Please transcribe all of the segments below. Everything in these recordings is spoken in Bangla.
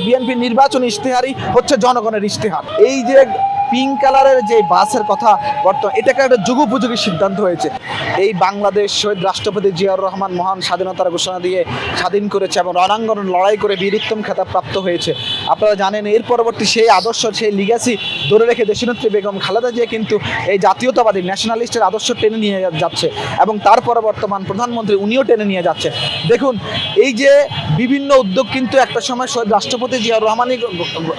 বিএনপি নির্বাচনী ইশতেহারই হচ্ছে জনগণের ইশতেহার। এই যে পিঙ্ক কালারের যে বাসের কথা বর্তমান এটাকে একটা যুগোপযোগী সিদ্ধান্ত হয়েছে। এই বাংলাদেশ শহীদ রাষ্ট্রপতি জিয়াউর রহমান মহান স্বাধীনতার ঘোষণা দিয়ে স্বাধীন করেছে এবং রণাঙ্গন লড়াই করে বীর উত্তম খেতাব প্রাপ্ত হয়েছে। আপনারা জানেন এর পরবর্তী সেই আদর্শ সেই লিগ্যাসি ধরে রেখে দেশনেত্রী বেগম খালেদা জিয়া কিন্তু এই জাতীয়তাবাদী ন্যাশনালিস্টের আদর্শ টেনে নিয়ে যাচ্ছে এবং তারপরে বর্তমান প্রধানমন্ত্রী উনিও টেনে নিয়ে যাচ্ছে। দেখুন এই যে বিভিন্ন উদ্যোগ কিন্তু একটা সময় শহীদ রাষ্ট্রপতি জিয়াউর রহমানই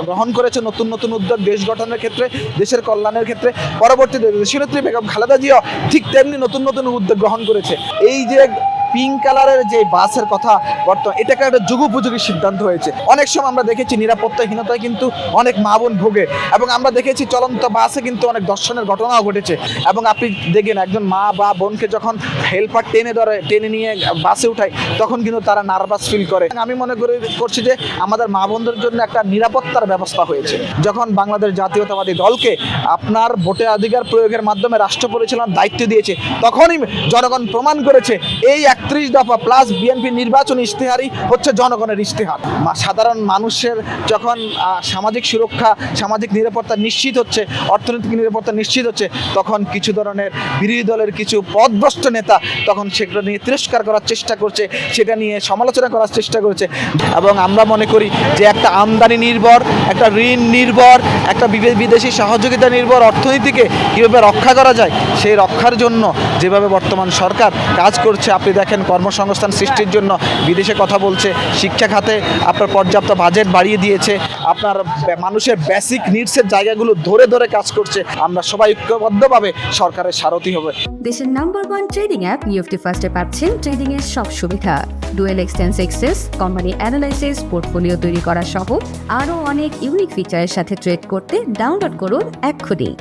গ্রহণ করেছে, নতুন নতুন উদ্যোগ দেশ গঠনের ক্ষেত্রে, দেশের কল্যাণের ক্ষেত্রে। পরবর্তীতে দেশনেত্রী বেগম খালেদা জিয়া ঠিক তেমনি নতুন নতুন উদ্যোগ গ্রহণ করেছে। এই যে পিঙ্ক কালারের যে বাসের কথা বর্তমান এটাকে একটা যুগোপযোগী সিদ্ধান্ত হয়েছে। অনেক সময় আমরা দেখেছি নিরাপত্তাহীনতায় কিন্তু অনেক মা বোন ভোগে এবং আমরা দেখেছি চলন্ত বাসে কিন্তু অনেক দর্শনের ঘটনাও ঘটেছে। এবং আপনি দেখেন একজন মা বা বোনকে যখন হেল্পার টেনে নিয়ে বাসে উঠায় তখন কিন্তু তারা নার্ভাস ফিল করে। আমি মনে করছি যে আমাদের মা বোনদের জন্য একটা নিরাপত্তার ব্যবস্থা হয়েছে। যখন বাংলাদেশ জাতীয়তাবাদী দলকে আপনার ভোটের অধিকার প্রয়োগের মাধ্যমে রাষ্ট্র পরিচালনার দায়িত্ব দিয়েছে তখনই জনগণ প্রমাণ করেছে এই 31 দফা প্লাস বিএনপি নির্বাচনী ইশতেহারই হচ্ছে জনগণের ইশতেহার। সাধারণ মানুষের যখন সামাজিক সুরক্ষা সামাজিক নিরাপত্তা নিশ্চিত হচ্ছে, অর্থনৈতিক নিরাপত্তা নিশ্চিত হচ্ছে, তখন কিছু ধরনের বিরোধী দলের কিছু পথভ্রষ্ট নেতা তখন সেগুলো নিয়ে তিরস্কার করার চেষ্টা করছে, সেটা নিয়ে সমালোচনা করার চেষ্টা করছে। এবং আমরা মনে করি যে একটা আমদানি নির্ভর, একটা ঋণ নির্ভর, একটা বিদেশি সহযোগিতা নির্ভর অর্থনীতিকে কীভাবে রক্ষা করা যায় সেই রক্ষার জন্য যেভাবে বর্তমান সরকার কাজ করছে, আপনি দেখেন কর্মসংস্থান সৃষ্টির জন্য বিদেশে কথা বলছে, শিক্ষা খাতে আপনার পর্যাপ্ত বাজেট বাড়িয়ে দিয়েছে, আপনার মানুষের বেসিক নিডসের জায়গাগুলো ধরে ধরে কাজ করছে। আমরা সবাই ঐক্যবদ্ধভাবে সরকারের সারথি হবে। দেশের নাম্বার 1 ট্রেডিং অ্যাপ নিফটি ফার্স্টে পাচ্ছেন ট্রেডিং এর সব সুবিধা, dual exchange access, company analysis, portfolio তৈরি করা সহ আরও অনেক ইউনিক ফিচারের সাথে ট্রেড করতে ডাউনলোড করুন এক্ষুনি।